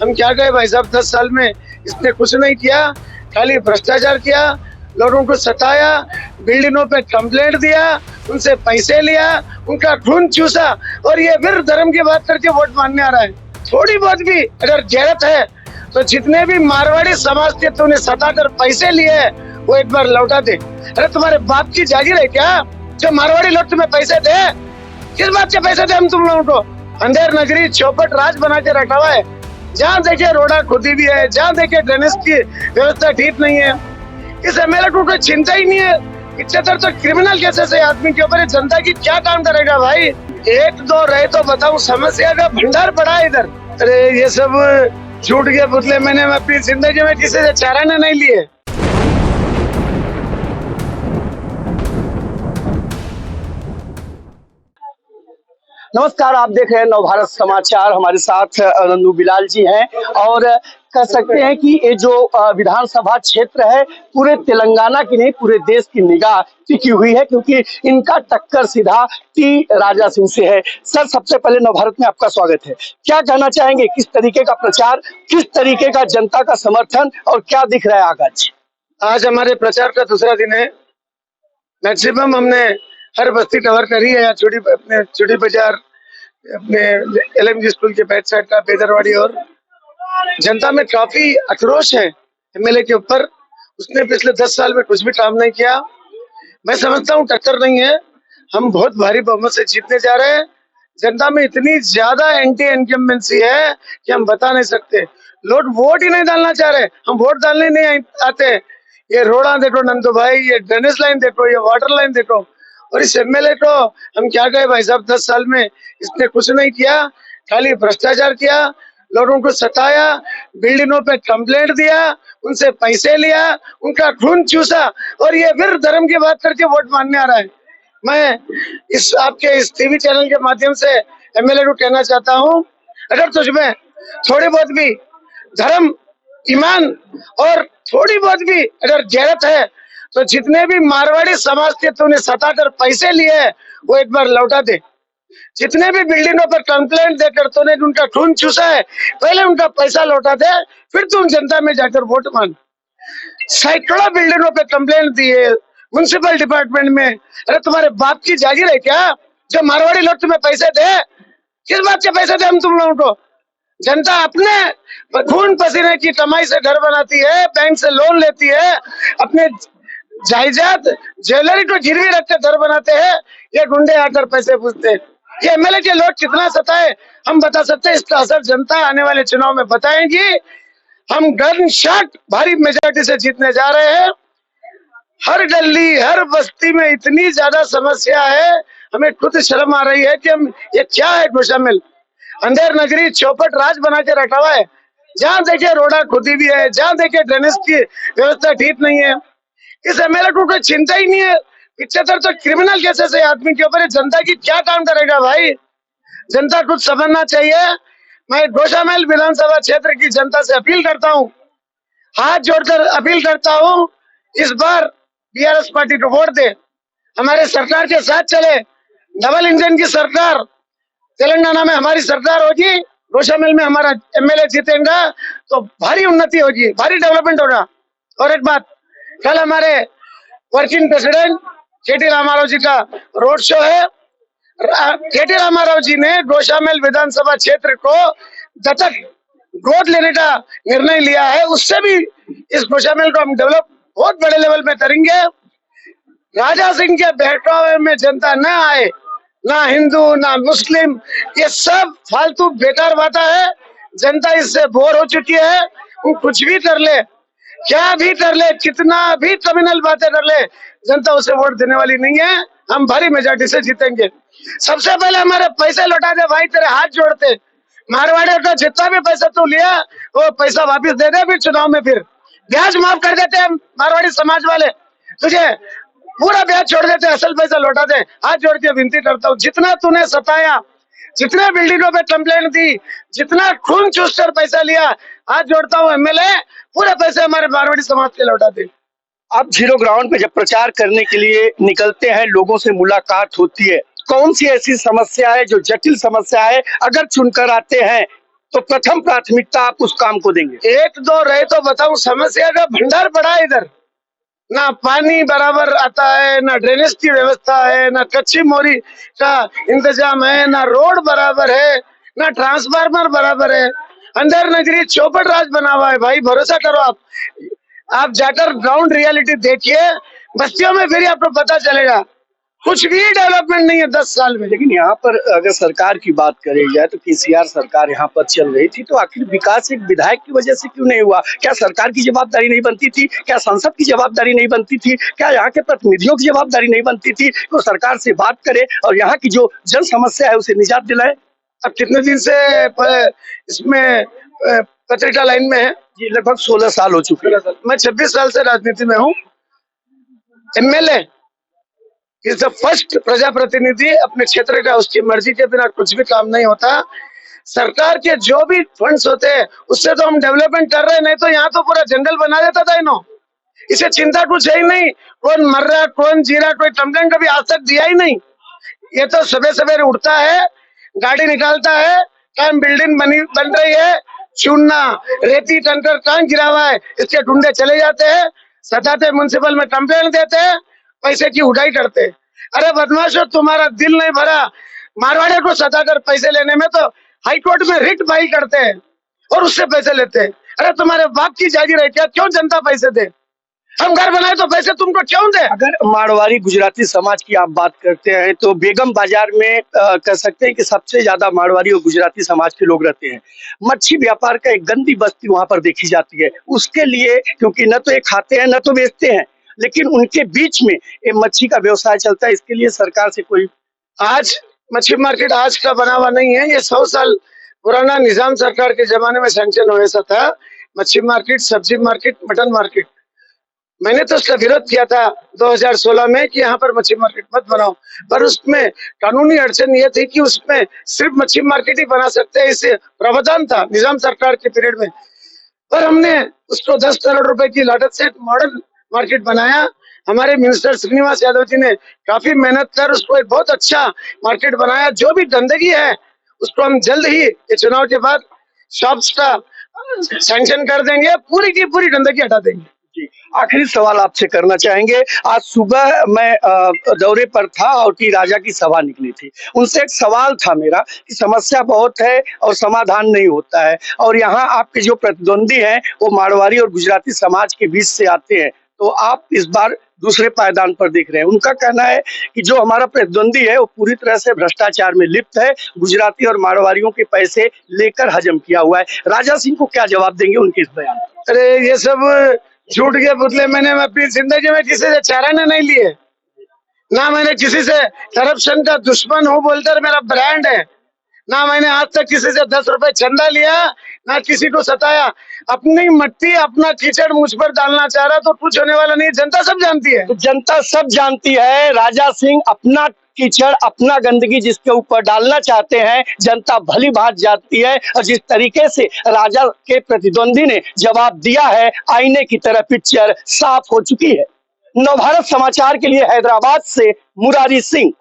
हम क्या कहे भाई साहब, 10 साल में इसने कुछ नहीं किया, खाली भ्रष्टाचार किया, लोगों को सताया, बिल्डिंगों पे कंप्लेंट दिया, उनसे पैसे लिया, उनका खून चूसा और ये फिर धर्म की बात करके वोट मांगने आ रहा है। थोड़ी बहुत भी अगर गैरत है तो जितने भी मारवाड़ी समाज के तूने सताकर पैसे लिए वो एक बार लौटा दे। अरे तुम्हारे बाप की जागीर है क्या जो मारवाड़ी लोग तुम्हें पैसे दे? किस बात के पैसे दे हम तुम लोगों को? अंधेर नगरी चौपट राज बना के रखा हुआ है, जहाँ देखे रोड़ा खुदी भी है, जहाँ देखे ड्रेनेज की व्यवस्था ठीक नहीं है। इस एमएलए को कोई चिंता ही नहीं है। 75 तो क्रिमिनल केसेस है आदमी के ऊपर, जनता की क्या काम करेगा भाई? एक दो रहे तो बताऊं, समस्या का भंडार पड़ा है इधर। अरे ये सब झूठ के पुतले मैंने अपनी जिंदगी में किसी से चाराना नहीं लिए। नमस्कार, आप देख रहे हैं नवभारत समाचार। हमारे साथ नंदू बिलाल जी हैं और कह सकते हैं कि ये जो विधानसभा क्षेत्र है पूरे तेलंगाना की नहीं पूरे देश की निगाह टिकी हुई है, क्योंकि इनका टक्कर सीधा टी राजा सिंह से है। सर, सबसे पहले नवभारत में आपका स्वागत है। क्या कहना चाहेंगे, किस तरीके का प्रचार, किस तरीके का जनता का समर्थन और क्या दिख रहा है आगाज? आज हमारे प्रचार का दूसरा दिन है। मैक्सिमम हमने हर बस्ती कवर करी है, अपने चुड़ी बाजार, अपने एलएमजी स्कूल के बैक साइड का बेदरवाड़ी, और जनता में काफी आक्रोश है एमएलए के ऊपर। उसने पिछले 10 साल में कुछ भी काम नहीं किया। मैं समझता हूँ टक्कर नहीं है, हम बहुत भारी बहुमत से जीतने जा रहे हैं। जनता में इतनी ज्यादा एंटी इनकम्बेंसी है कि हम बता नहीं सकते। लोग वोट ही नहीं डालना चाह रहे, हम वोट डालने नहीं आते। ये रोड़ा देखो नंदू भाई, ये ड्रेनेज लाइन देखो, ये वाटर लाइन देखो, और इस एमएलए को हम क्या कहे भाई साहब, 10 साल में इसने कुछ नहीं किया, खाली भ्रष्टाचार किया, लोगों को सताया, बिल्डिंगों पे कंप्लेंट दिया, उनसे पैसे लिया, उनका खून चूसा और ये फिर धर्म की बात करके वोट मांगने आ रहा है। मैं आपके इस टीवी चैनल के माध्यम से एमएलए को कहना चाहता हूँ, अगर तुझमें थोड़ी बहुत भी धर्म, ईमान और थोड़ी बहुत भी अगर गैरत है तो जितने भी मारवाड़ी समाज के तूने सताकर पैसे लिए वो एक बार लौटा दे। जितने भी बिल्डिंगों पर कंप्लेंट देकर तूने उनका खून चूसा है, पहले उनका पैसा लौटा दे, फिर तुम जनता में जाकर वोट मांग। सैकड़ों बिल्डिंगों पे कंप्लेंट दिए म्युनिसिपल डिपार्टमेंट में। अरे तुम्हारे बाप की जागीर है क्या जो मारवाड़ी लोग तुम्हें पैसे दे? किस बात के पैसे दे हम तुम लोगों को? जनता अपने खून पसीने की कमाई से घर बनाती है, बैंक से लोन लेती है, अपने जायदाद ज्वेलरी को गिरवी रखकर घर बनाते हैं। ये गुंडे आकर पैसे पूछते हैं। ये एमएलए के लोग कितना सताए हम बता सकते हैं। इसका असर जनता आने वाले चुनाव में बताएंगी। हम गन शॉट भारी मेजॉरिटी से जीतने जा रहे हैं। हर गली हर बस्ती में इतनी ज्यादा समस्या है, हमें खुद शर्म आ रही है कि हम ये क्या है गोशामिल। अंधेर नगरी चौपट राज बना के रखा हुआ है, जहाँ देखे रोड़ा खुदी भी है, जहाँ देखे ड्रेनेज की व्यवस्था ठीक नहीं है। इस एमएलए को कोई चिंता ही नहीं है। 75 तो क्रिमिनल केसेस है आदमी के ऊपर, जनता की क्या काम करेगा भाई? जनता कुछ समझना चाहिए। मैं गोशामेल विधानसभा क्षेत्र की जनता से अपील करता हूँ, हाथ जोड़कर अपील करता हूँ, इस बार बीआरएस पार्टी को वोट दे, हमारे सरकार के साथ चले। डबल इंजन की सरकार तेलंगाना में हमारी सरकार होगी, गोशामेल में हमारा एमएलए जीतेगा तो भारी उन्नति होगी, भारी डेवलपमेंट होगा। और एक बात, कल हमारे वर्किंग प्रेसिडेंट केटी रामाराव जी का रोड शो है। केटी रामाराव जी ने गोशामेल विधानसभा क्षेत्र को दत्तक गोद लेने का निर्णय लिया है। उससे भी इस गोशामेल को हम डेवलप बहुत बड़े लेवल पे करेंगे। राजा सिंह के बहकावे में जनता न आए, ना हिंदू ना मुस्लिम, ये सब फालतू बेकार बातें है। जनता इससे बोर हो चुकी है। वो कुछ भी कर ले, क्या भी कर ले, कितना भी क्रिमिनल बातें कर ले, जनता उसे वोट देने वाली नहीं है। हम भारी मेजॉरिटी से जीतेंगे। सबसे पहले हमारे पैसे लौटा दे भाई, तेरे हाथ जोड़ते। मारवाड़ियों का जितना भी पैसा तू लिया वो पैसा वापस दे दे, फिर चुनाव में फिर ब्याज माफ कर देते हैं मारवाड़ी समाज वाले, तुझे पूरा ब्याज छोड़ देते, असल पैसा लौटा दे। हाथ जोड़ के विनती करता हूँ, जितना तूने सताया, जितने बिल्डिंगों पे कंप्लेंट दी, जितना खून चूस कर पैसा लिया, हाथ जोड़ता हूँ एमएलए पूरे पैसे हमारे मारवाड़ी समाज के लौटा दे। आप जीरो ग्राउंड पे जब प्रचार करने के लिए निकलते हैं, लोगों से मुलाकात होती है, कौन सी ऐसी समस्या है जो जटिल समस्या है, अगर चुनकर आते हैं तो प्रथम प्राथमिकता आप उस काम को देंगे। एक दो रहे तो बताऊं, समस्या का भंडार पड़ा है इधर। ना पानी बराबर आता है, ना ड्रेनेज की व्यवस्था है, ना कच्ची मोरी का इंतजाम है, ना रोड बराबर है, ना ट्रांसफार्मर बराबर है। अंदर नगरी चौपट राज बना हुआ है भाई, भरोसा करो आप जाकर ग्राउंड रियलिटी देखिए बस्तियों में, फिर आपको पता चलेगा कुछ भी डेवलपमेंट नहीं है 10 साल में। लेकिन यहाँ पर अगर सरकार की बात करी जाए तो केसीआर सरकार यहाँ पर चल रही थी, तो आखिर विकास एक विधायक की वजह से क्यों नहीं हुआ? क्या सरकार की जवाबदारी नहीं बनती थी? क्या संसद की जवाबदारी नहीं बनती थी? क्या यहाँ के प्रतिनिधियों की जवाबदारी नहीं बनती थी कि वो सरकार से बात करे और यहाँ की जो जन समस्या है उसे निजात दिलाए? अब कितने दिन से इसमें पत्रिका लाइन में है? जी लगभग 16 साल हो चुके हैं। मैं 26 साल से राजनीति में हूँ। एमएलए इज द फर्स्ट प्रजाप्रतिनिधि अपने क्षेत्र का, उसकी मर्जी के बिना कुछ भी काम नहीं होता। सरकार के जो भी फंड्स होते हैं उससे तो हम डेवलपमेंट कर रहे हैं, नहीं तो यहाँ तो पूरा जंगल बना देता था इन्हों। इसे चिंता कुछ है ही नहीं, कौन मर रहा कौन जी रहा, कोई कंप्लेंट कभी आज तक दिया ही नहीं। ये तो सुबह सवेरे उठता है, गाड़ी निकालता है, काम बिल्डिंग बन रही है, चूना रेती टंकर कहाँ गिरा हुआ है, इसके ढूंढे चले जाते हैं, सताते म्युनिसिपल में कंप्लेंट देते हैं, पैसे की उठाई करते हैं। अरे बदमाशो, तुम्हारा दिल नहीं भरा मारवाड़े को सताकर पैसे लेने में, तो हाई कोर्ट में रिट फाइल करते हैं और उससे पैसे लेते हैं। अरे तुम्हारे बाप की जागीर है क्या, क्यों जनता पैसे दे? हम घर बनाए तो पैसे तुमको क्यों दे? अगर मारवाड़ी गुजराती समाज की आप बात करते हैं तो बेगम बाजार में कह सकते हैं कि सबसे ज्यादा मारवाड़ी और गुजराती समाज के लोग रहते हैं। मच्छी व्यापार का एक गंदी बस्ती वहां पर देखी जाती है। उसके लिए क्योंकि न तो ये खाते हैं न तो बेचते हैं, लेकिन उनके बीच में ये मच्छी का व्यवसाय चलता है। इसके लिए सरकार से कोई आज मच्छी मार्केट आज का बना हुआ नहीं है, ये 100 साल पुराना निजाम सरकार के जमाने में सैंक्शन हुआ ऐसा था। मच्छी मार्केट, सब्जी मार्केट, मटन मार्केट, मैंने तो उसका विरोध किया था 2016 में कि यहाँ पर मच्छी मार्केट मत बनाओ, पर उसमें कानूनी अड़चन ये थी कि उसमें सिर्फ मच्छी मार्केट ही बना सकते हैं, इसे प्रावधान था निजाम सरकार के पीरियड में। पर हमने उसको 10 करोड़ रुपए की लागत से मॉडर्न मार्केट बनाया। हमारे मिनिस्टर श्रीनिवास यादव जी ने काफी मेहनत कर उसको एक बहुत अच्छा मार्केट बनाया। जो भी गंदगी है उसको हम जल्द ही ये चुनाव के बाद शॉप्स का सैंक्शन कर देंगे, पूरी की पूरी गंदगी हटा देंगे। जी, आखिरी सवाल आपसे करना चाहेंगे। आज सुबह मैं दौरे पर था और टी राजा की सभा निकली थी। उनसे एक सवाल था मेरा कि समस्या बहुत है और समाधान नहीं होता है, और यहाँ आपके जो प्रतिद्वंदी हैं वो मारवाड़ी और गुजराती समाज के बीच से आते हैं, तो आप इस बार दूसरे पायदान पर देख रहे हैं। उनका कहना है कि जो हमारा प्रतिद्वंदी है वो पूरी तरह से भ्रष्टाचार में लिप्त है, गुजराती और मारवाड़ियों के पैसे लेकर हजम किया हुआ है। राजा सिंह को क्या जवाब देंगे उनके इस बयान पर? अरे ये सब झूठ के पुतले। मैंने अपनी जिंदगी में किसी से चाराना नहीं लिए, ना मैंने किसी से करप्शन का दुश्मन हूँ बोलकर मेरा ब्रांड है, ना मैंने आज तक किसी से 10 रुपए चंदा लिया, ना किसी को सताया। अपनी मट्टी अपना कीचड़ मुझ पर डालना चाह रहा तो कुछ होने वाला नहीं, जनता सब जानती है। तो जनता सब जानती है, राजा सिंह अपना कीचड़ अपना गंदगी जिसके ऊपर डालना चाहते हैं जनता भली भांति जानती है। और जिस तरीके से राजा के प्रतिद्वंदी ने जवाब दिया है, आईने की तरह पिक्चर साफ हो चुकी है। नवभारत समाचार के लिए हैदराबाद से मुरारी सिंह।